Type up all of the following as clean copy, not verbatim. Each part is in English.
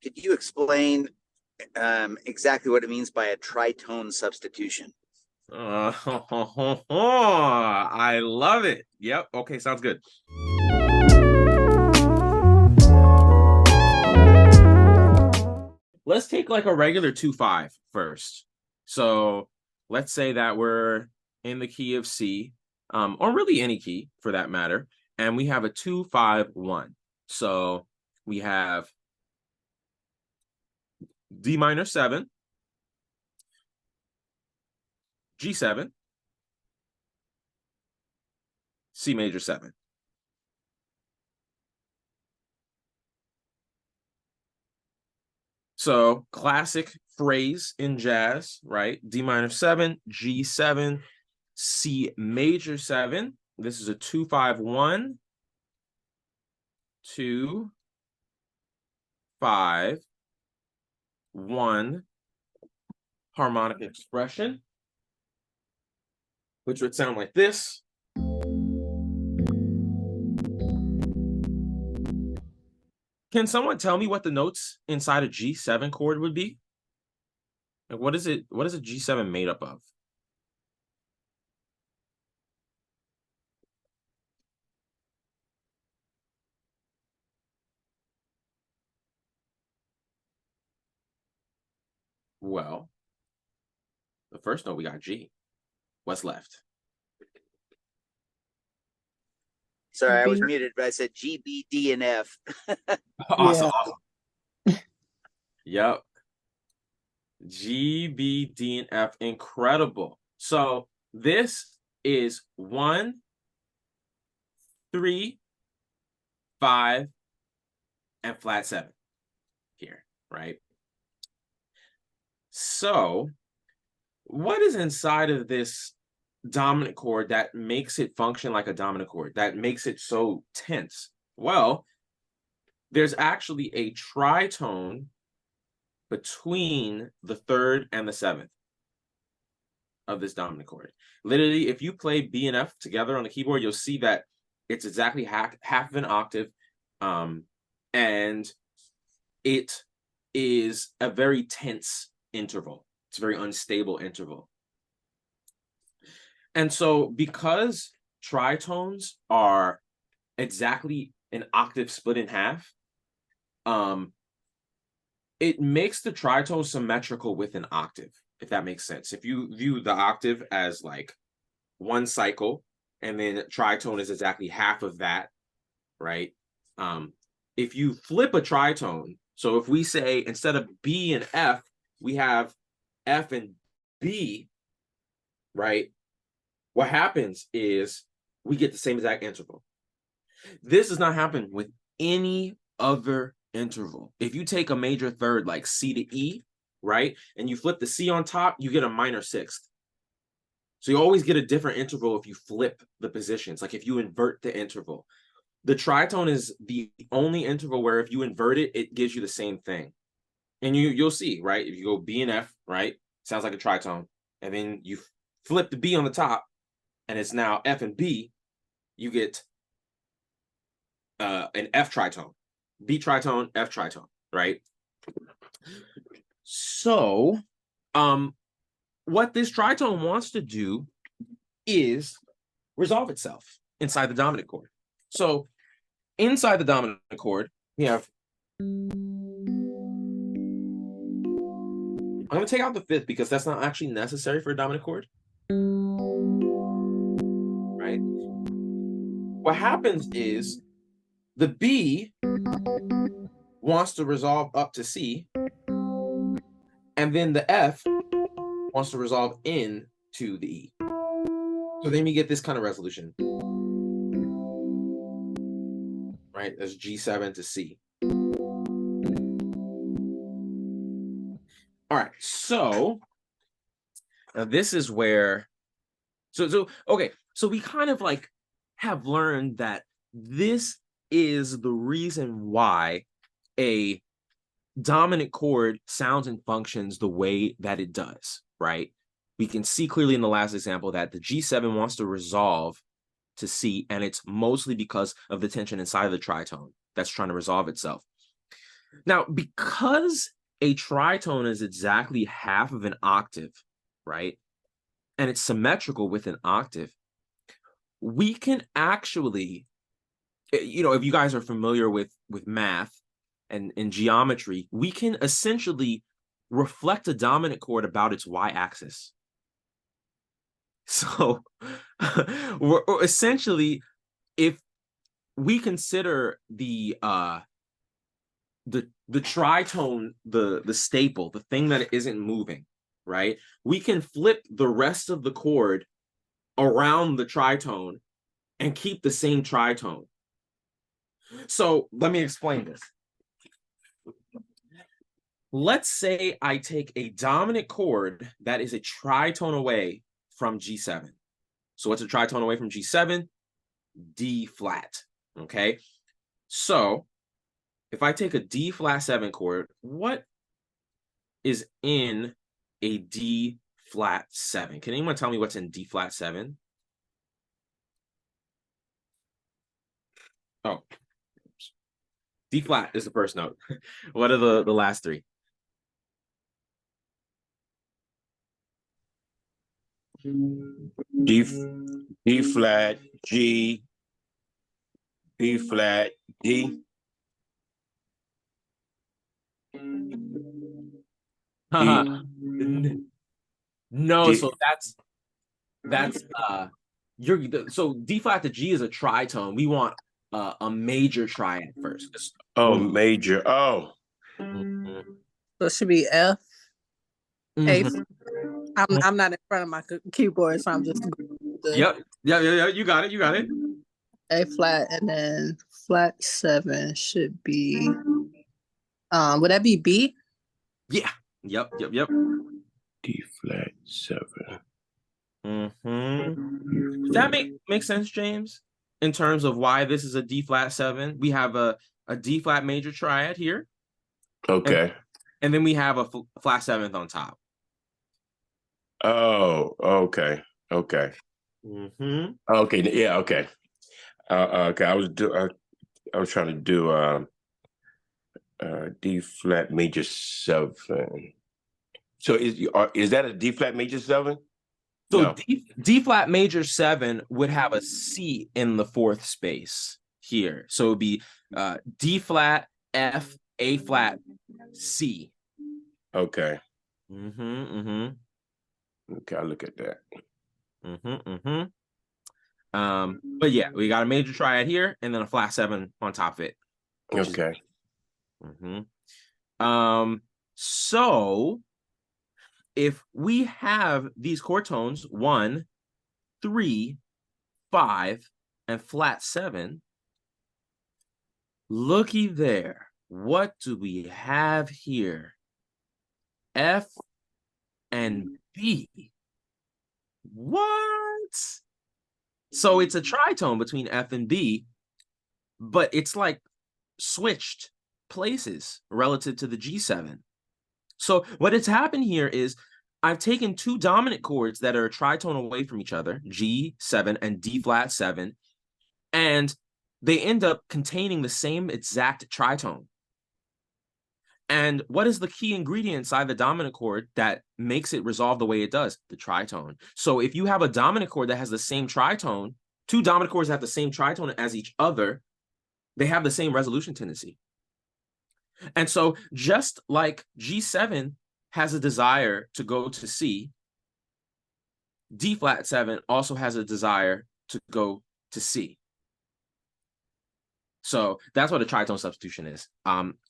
Could you explain exactly what it means by a tritone substitution? I love it. Yep. Okay, sounds good. Let's take like a regular 2/5 first. So let's say that we're in the key of C, or really any key for that matter, and we have a 2/5/1. So we have D minor 7, G7, C major 7. So classic phrase in jazz, right? D minor 7, G7, C major 7. This is a 2/5/1, 2, 5, 1 harmonic expression, which would sound like this. Can someone tell me what the notes inside a G7 chord would be? Like what is it? What is a G7 made up of? Well, the first note we got G. What's left? Sorry, I was muted, but I said G, B, D, and F. Awesome. Yep. G, B, D, and F. Incredible. So this is 1, 3, 5, and flat 7 here, right? So what is inside of this dominant chord that makes it function like a dominant chord, that makes it so tense? Well, there's actually a tritone between the 3rd and the 7th of this dominant chord. Literally, if you play B and F together on the keyboard, you'll see that it's exactly half of an octave, and it is a very tense interval. It's a very unstable interval. And so because tritones are exactly an octave split in half, it makes the tritone symmetrical with an octave, if that makes sense. If you view the octave as like one cycle, and then tritone is exactly half of that, right? If you flip a tritone, so if we say instead of B and F, we have F and B, right? What happens is we get the same exact interval. This does not happen with any other interval. If you take a major third like C to E, right, and you flip the C on top, you get a minor 6th. So you always get a different interval if you flip the positions, like if you invert the interval. The tritone is the only interval where if you invert it, it gives you the same thing. And you'll see, right? If you go B and F, right, sounds like a tritone. And then you flip the B on the top, and it's now F and B, you get an F tritone. B tritone, F tritone, right? So, what this tritone wants to do is resolve itself inside the dominant chord. So, inside the dominant chord, we have. I'm going to take out the 5th because that's not actually necessary for a dominant chord. Right? What happens is the B wants to resolve up to C, and then the F wants to resolve in to the E. So then you get this kind of resolution. Right? That's G7 to C. All right, so now this is where, okay, so we kind of like have learned that this is the reason why a dominant chord sounds and functions the way that it does, right? We can see clearly in the last example that the G7 wants to resolve to C, and it's mostly because of the tension inside of the tritone that's trying to resolve itself. Now, because a tritone is exactly half of an octave, right? And it's symmetrical with an octave, we can actually, you know, if you guys are familiar with math and in geometry, we can essentially reflect a dominant chord about its y-axis. So we're essentially, if we consider the tritone, the staple, the thing that isn't moving, right? We can flip the rest of the chord around the tritone and keep the same tritone. So let me explain this. Let's say I take a dominant chord that is a tritone away from G7. So what's a tritone away from G7? D flat. Okay. So if I take a D flat 7 chord, what is in a D flat 7? Can anyone tell me what's in D flat 7? Oh, D flat is the first note. What are the last three? D flat, G, B flat, D. No, D. so that's so D flat to G is a tritone. We want a major triad first. Oh, major. Oh. Mhm. So it should be F. A. Mhm. I'm not in front of my keyboard, so I'm just Yep. Yeah. You got it. You got it. A flat, and then flat 7 should be. Would that be B? Yeah. Yep. D flat 7. Does that make sense, James? In terms of why this is a D flat 7, we have a D flat major triad here. Okay. And then we have a flat 7th on top. Oh, okay. Okay. Okay. Yeah. Okay. Okay. I was trying to do D flat major 7. So is that a D flat major 7? So No. D flat major 7 would have a C in the 4th space here. So it would be D flat, F, A flat, C. Okay. Okay, I'll look at that. But yeah, we got a major triad here and then a flat 7 on top of it. Okay. So if we have these chord tones 1, 3, 5, and flat 7, looky there. What do we have here? F and B. What? So it's a tritone between F and B, but it's like switched places relative to the G7. So what has happened here is I've taken two dominant chords that are a tritone away from each other, G7 and D flat 7, and they end up containing the same exact tritone. And what is the key ingredient inside the dominant chord that makes it resolve the way it does? The tritone. So if you have a dominant chord that has the same tritone, two dominant chords have the same tritone as each other, they have the same resolution tendency. And so just like G7 has a desire to go to C, D flat 7 also has a desire to go to C. So that's what a tritone substitution is.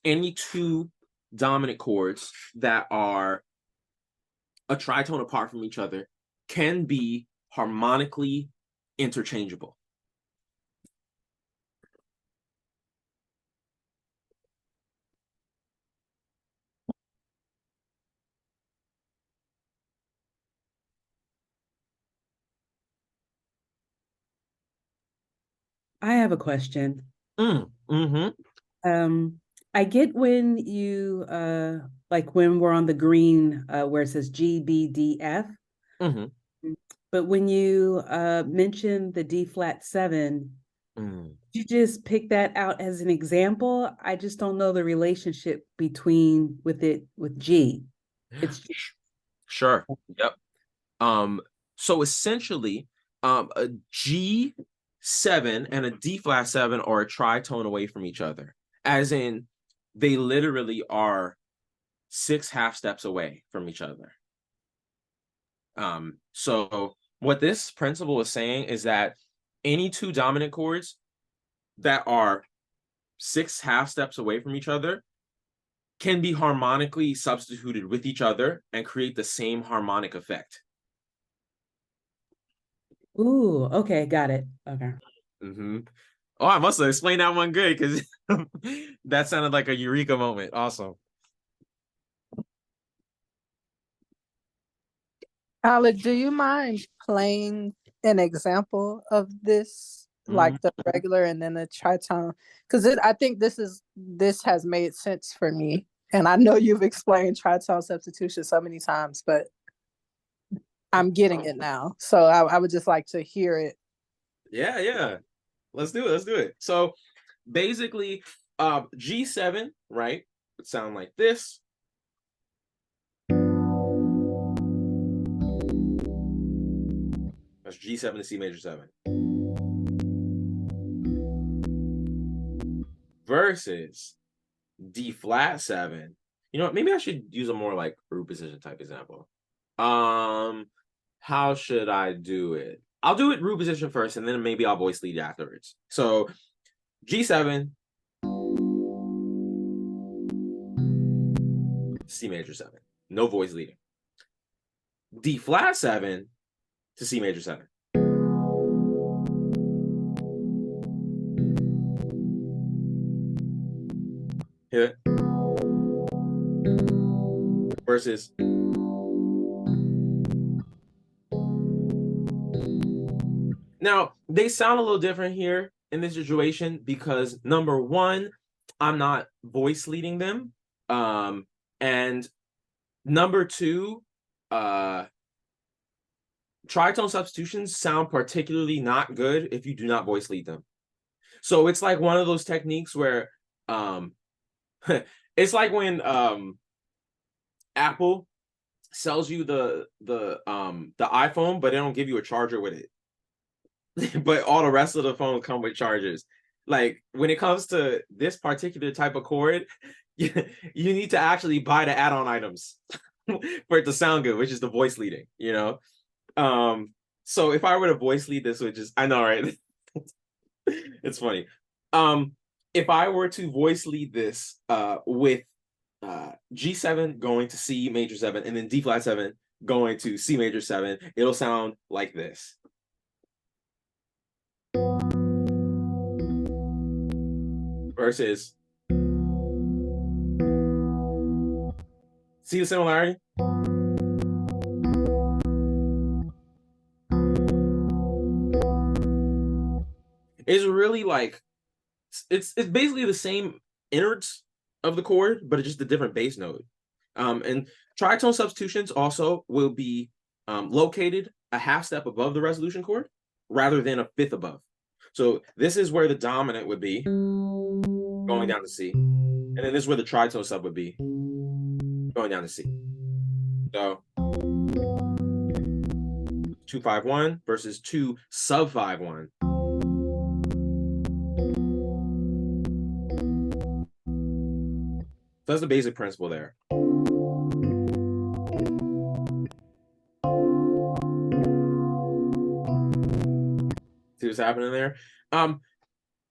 Any two dominant chords that are a tritone apart from each other can be harmonically interchangeable. I have a question. Mm-hmm. I get when you like when we're on the green where it says G, B, D, F. Mm-hmm. But when you mention the D flat 7, you just pick that out as an example? I just don't know the relationship between with G. It's Sure. Yep. So essentially, a G7 and a D flat 7 are a tritone away from each other, as in they literally are 6 half steps away from each other. So what this principle is saying is that any two dominant chords that are 6 half steps away from each other can be harmonically substituted with each other and create the same harmonic effect. Ooh, okay, got it. Okay. Mm-hmm. Oh, I must have explained that one good because that sounded like a eureka moment. Awesome. Alec, do you mind playing an example of this, like the regular and then the tritone? Because I think this has made sense for me, and I know you've explained tritone substitution so many times, but I'm getting it now. So I would just like to hear it. Yeah. Let's do it. Let's do it. So basically, G7, right, would sound like this. That's G7 to C major 7. Versus D flat 7. You know what? Maybe I should use a more like root position type example. How should I do it? I'll do it root position first, and then maybe I'll voice lead afterwards. So G7, C major 7. No voice leading. D flat 7 to C major 7. Hit it. Versus now they sound a little different here in this situation because number one, I'm not voice leading them. And number two, tritone substitutions sound particularly not good if you do not voice lead them. So it's like one of those techniques where it's like when Apple sells you the iPhone, but they don't give you a charger with it. But all the rest of the phones come with chargers. Like when it comes to this particular type of chord, you need to actually buy the add-on items for it to sound good, which is the voice leading, you know? So if I were to voice lead this, which is, I know, right? It's funny. If I were to voice lead this with G7 going to C major 7 and then D flat 7 going to C major 7, it'll sound like this. Versus, see the similarity? It's really like, it's basically the same innards of the chord, but it's just a different bass note. And tritone substitutions also will be located a half step above the resolution chord rather than a fifth above. So this is where the dominant would be going down to C. And then this is where the tritone sub would be going down to C. So 2-5-1 versus 2 sub 5-1. So that's the basic principle there. See what's happening there?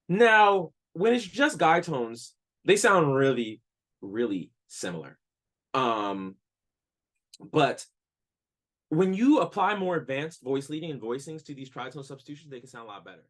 Now, when it's just guide tones, they sound really, really similar. But when you apply more advanced voice leading and voicings to these tritone substitutions, they can sound a lot better.